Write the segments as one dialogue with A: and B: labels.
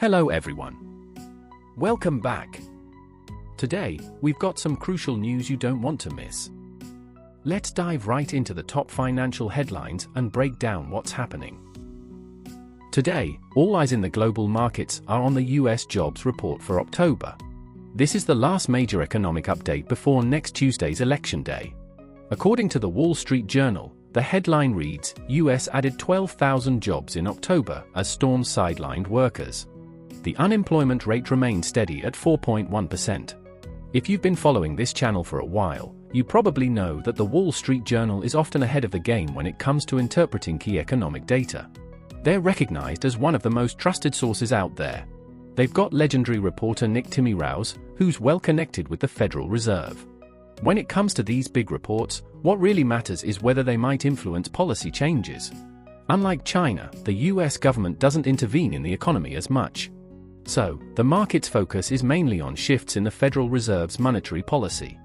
A: Hello everyone. Welcome back. Today, we've got some crucial news you don't want to miss. Let's dive right into the top financial headlines and break down what's happening. Today, all eyes in the global markets are on the US jobs report for October. This is the last major economic update before next Tuesday's election day. According to the Wall Street Journal, the headline reads, US added 12,000 jobs in October as storms sidelined workers. The unemployment rate remained steady at 4.1%. If you've been following this channel for a while, you probably know that the Wall Street Journal is often ahead of the game when it comes to interpreting key economic data. They're recognized as one of the most trusted sources out there. They've got legendary reporter Nick Timiraos, who's well connected with the Federal Reserve. When it comes to these big reports, what really matters is whether they might influence policy changes. Unlike China, the US government doesn't intervene in the economy as much. So, the market's focus is mainly on shifts in the Federal Reserve's monetary policy.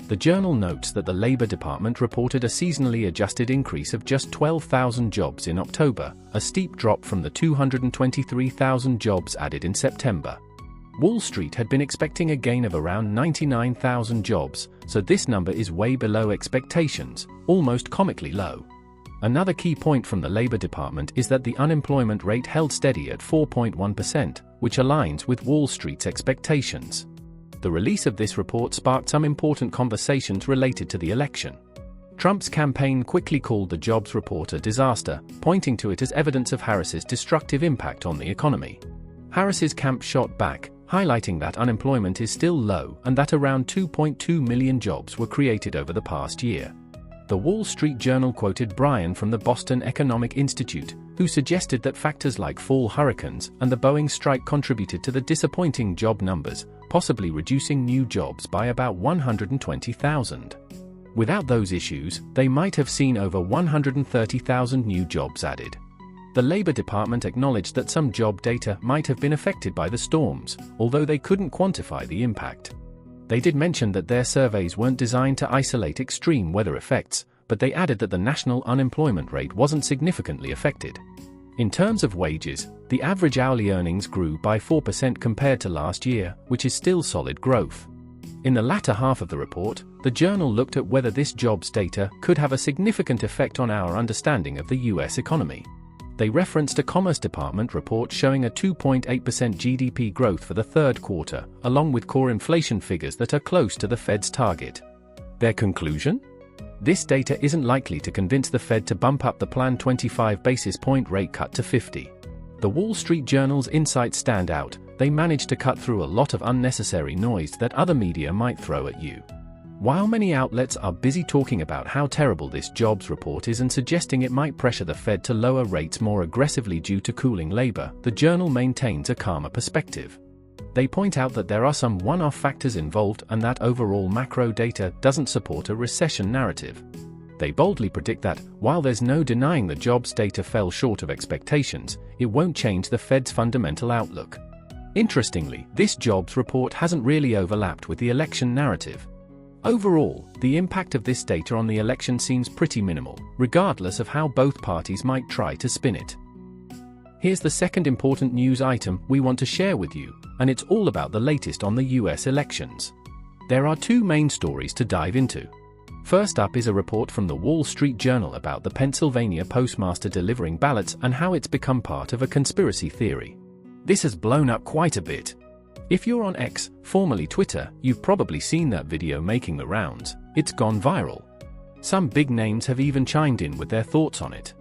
A: The journal notes that the Labor Department reported a seasonally adjusted increase of just 12,000 jobs in October, a steep drop from the 223,000 jobs added in September. Wall Street had been expecting a gain of around 99,000 jobs, so this number is way below expectations, almost comically low. Another key point from the Labor Department is that the unemployment rate held steady at 4.1%, which aligns with Wall Street's expectations. The release of this report sparked some important conversations related to the election. Trump's campaign quickly called the jobs report a disaster, pointing to it as evidence of Harris's destructive impact on the economy. Harris's camp shot back, highlighting that unemployment is still low and that around 2.2 million jobs were created over the past year. The Wall Street Journal quoted Brian from the Boston Economic Institute, who suggested that factors like fall hurricanes and the Boeing strike contributed to the disappointing job numbers, possibly reducing new jobs by about 120,000. Without those issues, they might have seen over 130,000 new jobs added. The Labor Department acknowledged that some job data might have been affected by the storms, although they couldn't quantify the impact. They did mention that their surveys weren't designed to isolate extreme weather effects, but they added that the national unemployment rate wasn't significantly affected. In terms of wages, the average hourly earnings grew by 4% compared to last year, which is still solid growth. In the latter half of the report, the journal looked at whether this jobs data could have a significant effect on our understanding of the US economy. They referenced a Commerce Department report showing a 2.8% GDP growth for the third quarter, along with core inflation figures that are close to the Fed's target. Their conclusion? This data isn't likely to convince the Fed to bump up the planned 25 basis point rate cut to 50. The Wall Street Journal's insights stand out. They managed to cut through a lot of unnecessary noise that other media might throw at you. While many outlets are busy talking about how terrible this jobs report is and suggesting it might pressure the Fed to lower rates more aggressively due to cooling labor, the journal maintains a calmer perspective. They point out that there are some one-off factors involved and that overall macro data doesn't support a recession narrative. They boldly predict that, while there's no denying the jobs data fell short of expectations, it won't change the Fed's fundamental outlook. Interestingly, this jobs report hasn't really overlapped with the election narrative. Overall, the impact of this data on the election seems pretty minimal, regardless of how both parties might try to spin it. Here's the second important news item we want to share with you, and it's all about the latest on the US elections. There are two main stories to dive into. First up is a report from the Wall Street Journal about the Pennsylvania postmaster delivering ballots and how it's become part of a conspiracy theory. This has blown up quite a bit. If you're on X, formerly Twitter, you've probably seen that video making the rounds. It's gone viral. Some big names have even chimed in with their thoughts on it.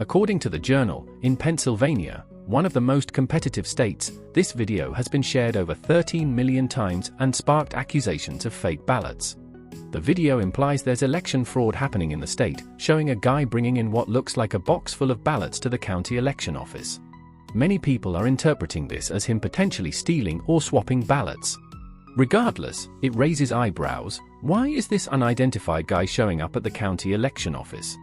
A: According to the journal, in Pennsylvania, one of the most competitive states, this video has been shared over 13 million times and sparked accusations of fake ballots. The video implies there's election fraud happening in the state, showing a guy bringing in what looks like a box full of ballots to the county election office. Many people are interpreting this as him potentially stealing or swapping ballots. Regardless, it raises eyebrows. Why is this unidentified guy showing up at the county election office?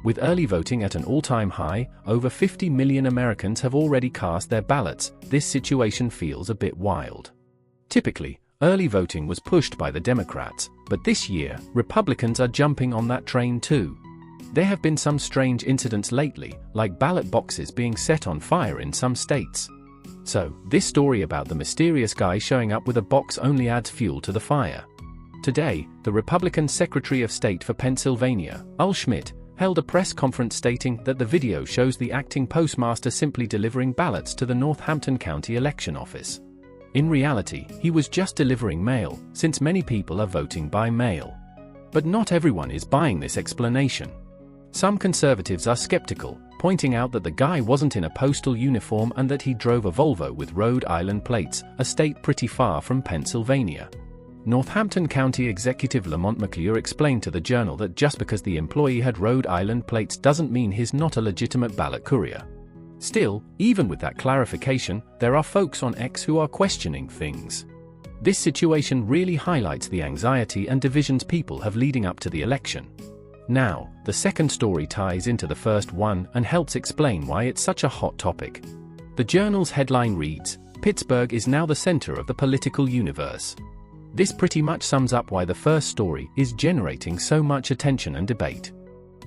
A: With early voting at an all-time high, over 50 million Americans have already cast their ballots. This situation feels a bit wild. Typically, early voting was pushed by the Democrats, but this year, Republicans are jumping on that train too. There have been some strange incidents lately, like ballot boxes being set on fire in some states. So, this story about the mysterious guy showing up with a box only adds fuel to the fire. Today, the Republican Secretary of State for Pennsylvania, Al Schmidt, held a press conference stating that the video shows the acting postmaster simply delivering ballots to the Northampton County Election Office. In reality, he was just delivering mail, since many people are voting by mail. But not everyone is buying this explanation. Some conservatives are skeptical, pointing out that the guy wasn't in a postal uniform and that he drove a Volvo with Rhode Island plates, a state pretty far from Pennsylvania. Northampton County Executive Lamont McClure explained to the Journal that just because the employee had Rhode Island plates doesn't mean he's not a legitimate ballot courier. Still, even with that clarification, there are folks on X who are questioning things. This situation really highlights the anxiety and divisions people have leading up to the election. Now, the second story ties into the first one and helps explain why it's such a hot topic. The Journal's headline reads, "Pittsburgh is now the center of the political universe." This pretty much sums up why the first story is generating so much attention and debate.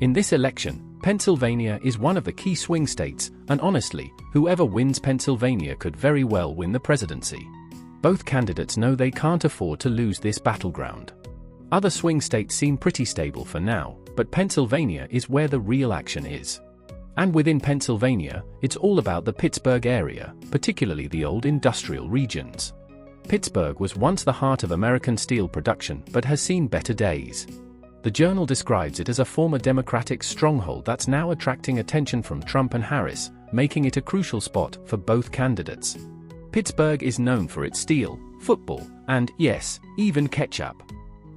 A: In this election, Pennsylvania is one of the key swing states, and honestly, whoever wins Pennsylvania could very well win the presidency. Both candidates know they can't afford to lose this battleground. Other swing states seem pretty stable for now, but Pennsylvania is where the real action is. And within Pennsylvania, it's all about the Pittsburgh area, particularly the old industrial regions. Pittsburgh was once the heart of American steel production but has seen better days. The Journal describes it as a former Democratic stronghold that's now attracting attention from Trump and Harris, making it a crucial spot for both candidates. Pittsburgh is known for its steel, football, and, yes, even ketchup.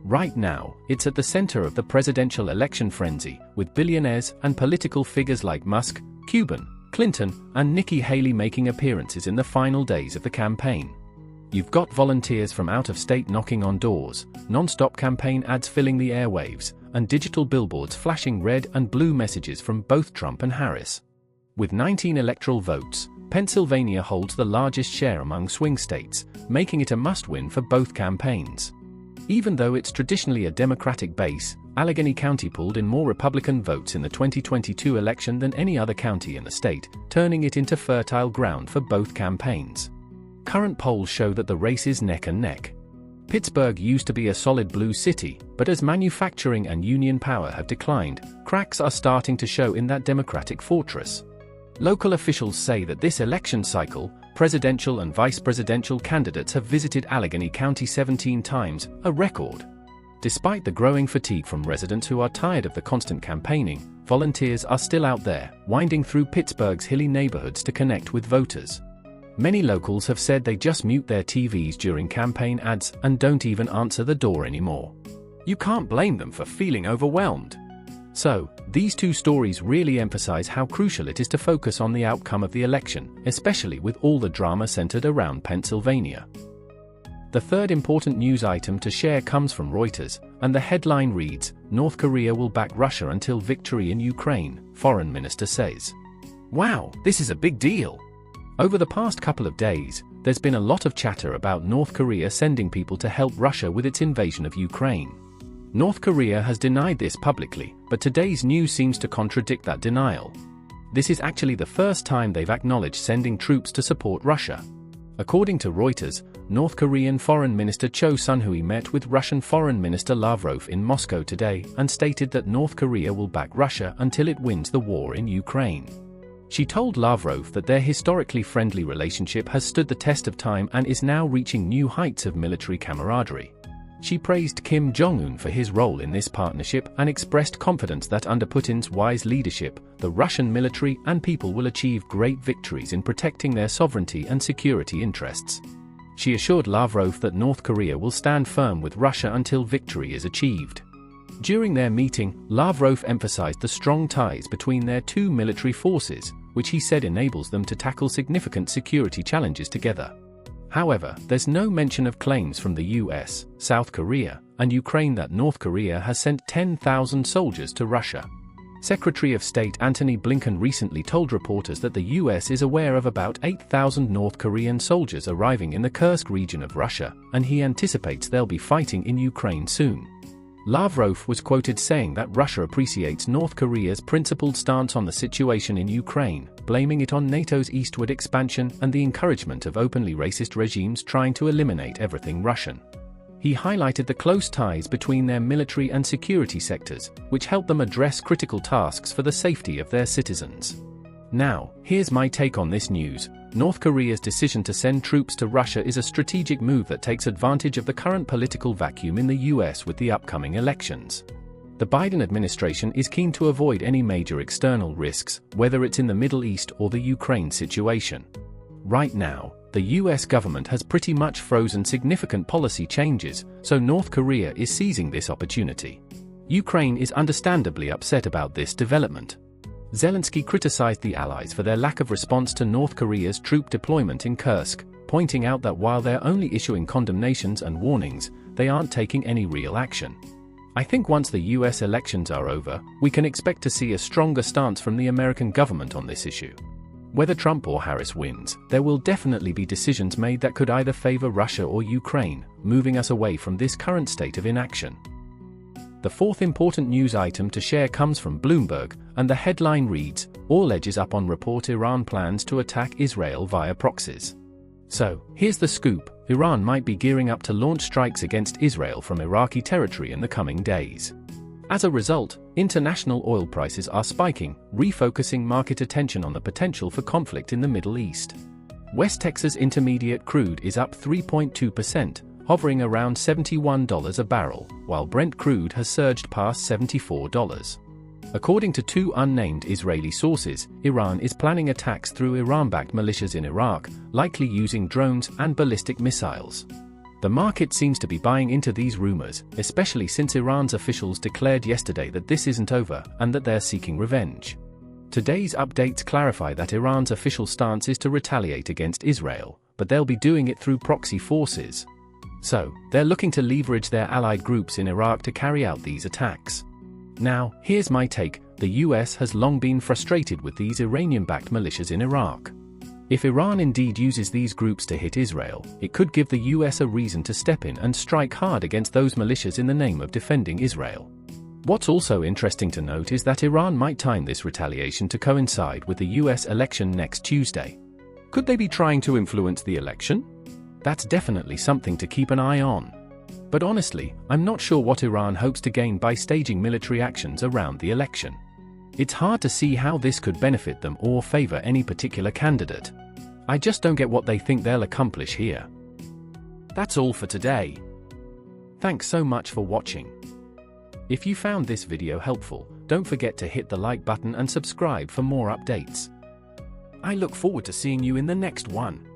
A: Right now, it's at the center of the presidential election frenzy, with billionaires and political figures like Musk, Cuban, Clinton, and Nikki Haley making appearances in the final days of the campaign. You've got volunteers from out of state knocking on doors, non-stop campaign ads filling the airwaves, and digital billboards flashing red and blue messages from both Trump and Harris. With 19 electoral votes, Pennsylvania holds the largest share among swing states, making it a must-win for both campaigns. Even though it's traditionally a Democratic base, Allegheny County pulled in more Republican votes in the 2022 election than any other county in the state, turning it into fertile ground for both campaigns. Current polls show that the race is neck and neck. Pittsburgh used to be a solid blue city, but as manufacturing and union power have declined, cracks are starting to show in that Democratic fortress. Local officials say that this election cycle, presidential and vice presidential candidates have visited Allegheny County 17 times, a record. Despite the growing fatigue from residents who are tired of the constant campaigning, volunteers are still out there, winding through Pittsburgh's hilly neighborhoods to connect with voters. Many locals have said they just mute their TVs during campaign ads and don't even answer the door anymore. You can't blame them for feeling overwhelmed. So, these two stories really emphasize how crucial it is to focus on the outcome of the election, especially with all the drama centered around Pennsylvania. The third important news item to share comes from Reuters, and the headline reads, "North Korea will back Russia until victory in Ukraine," Foreign Minister says. Wow, this is a big deal. Over the past couple of days, there's been a lot of chatter about North Korea sending people to help Russia with its invasion of Ukraine. North Korea has denied this publicly, but today's news seems to contradict that denial. This is actually the first time they've acknowledged sending troops to support Russia. According to Reuters, North Korean Foreign Minister Cho Sun-hui met with Russian Foreign Minister Lavrov in Moscow today and stated that North Korea will back Russia until it wins the war in Ukraine. She told Lavrov that their historically friendly relationship has stood the test of time and is now reaching new heights of military camaraderie. She praised Kim Jong-un for his role in this partnership and expressed confidence that under Putin's wise leadership, the Russian military and people will achieve great victories in protecting their sovereignty and security interests. She assured Lavrov that North Korea will stand firm with Russia until victory is achieved. During their meeting, Lavrov emphasized the strong ties between their two military forces, which he said enables them to tackle significant security challenges together. However, there's no mention of claims from the US, South Korea, and Ukraine that North Korea has sent 10,000 soldiers to Russia. Secretary of State Antony Blinken recently told reporters that the US is aware of about 8,000 North Korean soldiers arriving in the Kursk region of Russia, and he anticipates they'll be fighting in Ukraine soon. Lavrov was quoted saying that Russia appreciates North Korea's principled stance on the situation in Ukraine, blaming it on NATO's eastward expansion and the encouragement of openly racist regimes trying to eliminate everything Russian. He highlighted the close ties between their military and security sectors, which help them address critical tasks for the safety of their citizens. Now, here's my take on this news. North Korea's decision to send troops to Russia is a strategic move that takes advantage of the current political vacuum in the US with the upcoming elections. The Biden administration is keen to avoid any major external risks, whether it's in the Middle East or the Ukraine situation. Right now, the US government has pretty much frozen significant policy changes, so North Korea is seizing this opportunity. Ukraine is understandably upset about this development. Zelensky criticized the allies for their lack of response to North Korea's troop deployment in Kursk, pointing out that while they're only issuing condemnations and warnings, they aren't taking any real action. I think once the US elections are over, we can expect to see a stronger stance from the American government on this issue. Whether Trump or Harris wins, there will definitely be decisions made that could either favor Russia or Ukraine, moving us away from this current state of inaction. The fourth important news item to share comes from Bloomberg, and the headline reads, "All edges up on report Iran plans to attack Israel via proxies." So, here's the scoop: Iran might be gearing up to launch strikes against Israel from Iraqi territory in the coming days. As a result, international oil prices are spiking, refocusing market attention on the potential for conflict in the Middle East. West Texas Intermediate crude is up 3.2%, hovering around $71 a barrel, while Brent crude has surged past $74. According to two unnamed Israeli sources, Iran is planning attacks through Iran-backed militias in Iraq, likely using drones and ballistic missiles. The market seems to be buying into these rumors, especially since Iran's officials declared yesterday that this isn't over and that they're seeking revenge. Today's updates clarify that Iran's official stance is to retaliate against Israel, but they'll be doing it through proxy forces. So, they're looking to leverage their allied groups in Iraq to carry out these attacks. Now, here's my take: the US has long been frustrated with these Iranian-backed militias in Iraq. If Iran indeed uses these groups to hit Israel, it could give the US a reason to step in and strike hard against those militias in the name of defending Israel. What's also interesting to note is that Iran might time this retaliation to coincide with the US election next Tuesday. Could they be trying to influence the election? That's definitely something to keep an eye on. But honestly, I'm not sure what Iran hopes to gain by staging military actions around the election. It's hard to see how this could benefit them or favor any particular candidate. I just don't get what they think they'll accomplish here. That's all for today. Thanks so much for watching. If you found this video helpful, don't forget to hit the like button and subscribe for more updates. I look forward to seeing you in the next one.